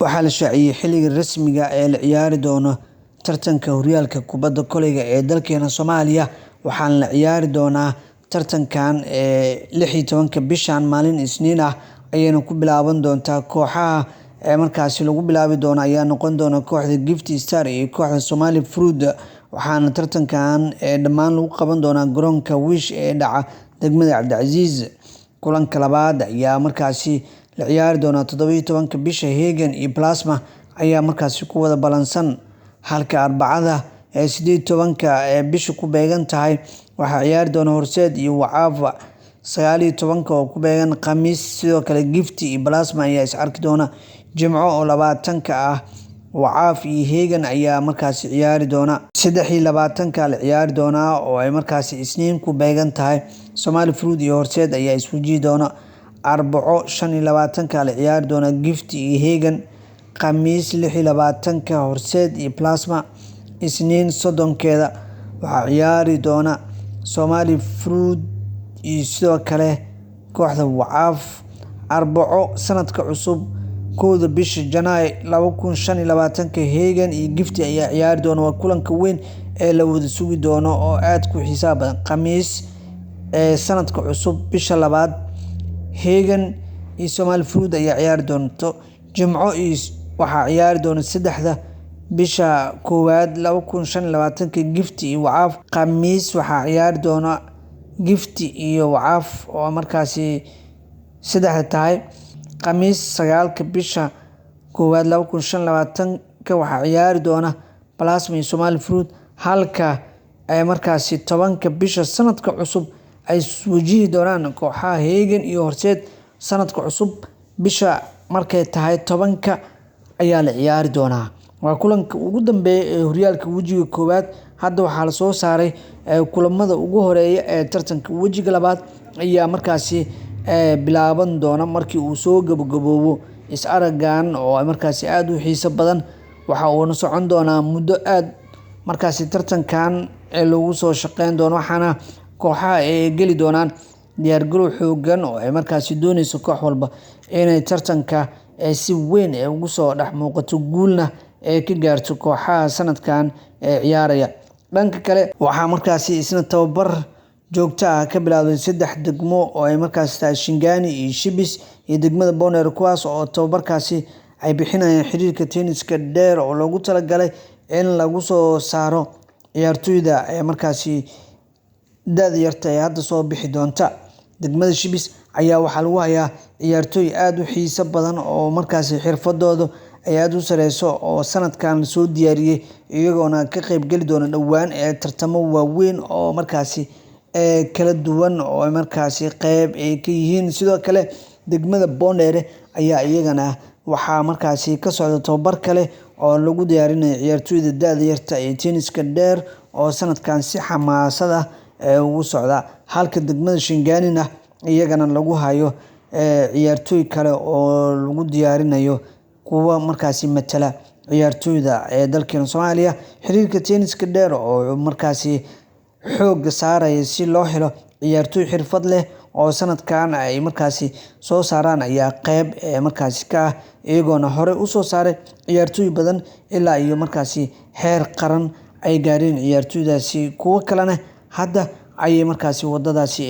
Waxaa la shaaciyay xilliga rasmiga ah ee la ciyaari doono tartanka horyaalka kubadda kolayga ee dalkeena Soomaaliya, waxaana la ciyaari doonaa tartankan 16 bishan maalin Isniin ah ayayna ku bilaaban doontaa. Kooxaha markaasi lagu bilaabi doono ayaa noqon doona kooxda Gift Star iyo kooxda Somali Fruit, waxaana tartankan dhammaan lagu qaban doonaa garoonka Wish ee dhaca degmada Cabdicasiis. Kulanka labaad ayaa markaasi la ciyaari doona 17 bisha. Hagan iyo Plasma ayaa markaasi ku wada balansan, halka Arbacada 18 bisha ku beegan tahay waxaa ciyaari doona Horseed iyo Waqaf. 19 oo ku beegan Khamiis, sidoo kale Gift iyo Plasma ayaa is arki doona. Jimco oo 20 ah Waqaf iyo Hagan ayaa markaasi ciyaari doona. 23 la ciyaari doona oo ay markaasi Isniin ku beegan tahay. Somali Fruit iyo Horseed ayaa iswajihi doona. Arbaco 25 la ciyaari doona Gift iyo Hagan. Khamiis 26 Horseed iyo Plasma. Isniin 30 waxaa ciyaari doona Somali Fruit iyo sidoo kale kooxda Waqaf. Arbaco sanadka cusub 1 bisha Janaayo 2025 Hagan iyo Gift ayaa ciyaari doona. Waa kulanka weyn ee la wada sugi doono oo aad ku xisaab badan. Khamiis sanadka cusub bisha labaad Hagan iyo Somali Fruit ayaa ciyaari doonto. Jimco waxaa ciyaari doona 3 bisha koowaad 2025 Gift iyo Waqaf. Khamiis waxaa ciyaari doona Gift iyo Waqaf oo markaasi 3 tahay. Khamiis 9 bisha koowaad 2025 waxaa ciyaari doona Plasma iyo Somali Fruit, halka ay markaasi 10 bisha sanadka cusub ay wajihi doonaan kooxaha Hagan iyo Horseed. Sanadka cusub bisha markay tahay 10 ayaa la ciyaari doonaa. Waa kulanka ugu dambeeya ee horyaalka wajiga koowaad. Hadda waxaa la soo saaray kulamada ugu horeeya ee tartanka. Wajiga labaad ayaa markaasi bilaaban doona markii uu soo gabagaboobo is aragan oo markaasi aad u xiiso badan. Waxa uu socon doonaa muddo aad markaasi tartankan lagu soo shaqeyn doono, waxaana kooxaha ay geli doonaan diyaar garow xoogan oo ay markaasi doonayso koox walba inay tartanka si weyn ugu soo dhex muuqato, guulna ay ka gaarto kooxaha sanadkan ciyaaraya. Dhanka kale waxaa markaasi isna tababar joogto ah ka bilaabay 3 degmo oo ay markaasi tahay Shingani iyo Shibis iyo degmada Boner, kuwaas oo tababarkaasi ay bixinayaan xiriirka tenniska dheer oo loogu talagalay in lagu soo saaro ciyaartoyda markaasi da'da yarta ee hadda soo bixi doonta. Degmada Shibis ayaa waxaa lagu hayaa ciyaartoy aad u xiiso badan oo markaasi xirfadooda ay aad u sareyso oo sanadkan soo diyaariyay, iyagoona ka qayb gali doona dhawaan tartamo waaweyn oo markaasi kala duwan oo markaasi qayb ay ka yihiin. Sidoo kale degmada Boner ayaa iyagana waxaa markaasi ka socda tababar kale oo lagu diyaarinayo ciyaartoyda da'da yarta ee tenniska dheer oo sanadkan si xamaasad ah ugu socda, halka degmada Shinganina iyagana lagu hayo ciyaartoy kale oo lagu diyaarinayo kuwa markaasi matala ciyaartoyda dalkeena Soomaaliya. Xiriirka tenniska dheer oo markaasi xoog saaraya si loo helo ciyaartoy xirfad leh oo sanadkan ay markaasi soo saaraan ayaa qayb markaasi ka ah, iyagoona hore u soo saaray ciyaartoy badan ilaa iyo markaasi heer qaran ay gaareen ciyaartoydaasi. Kuwa kalena hadda ayay markaasi wadadaasi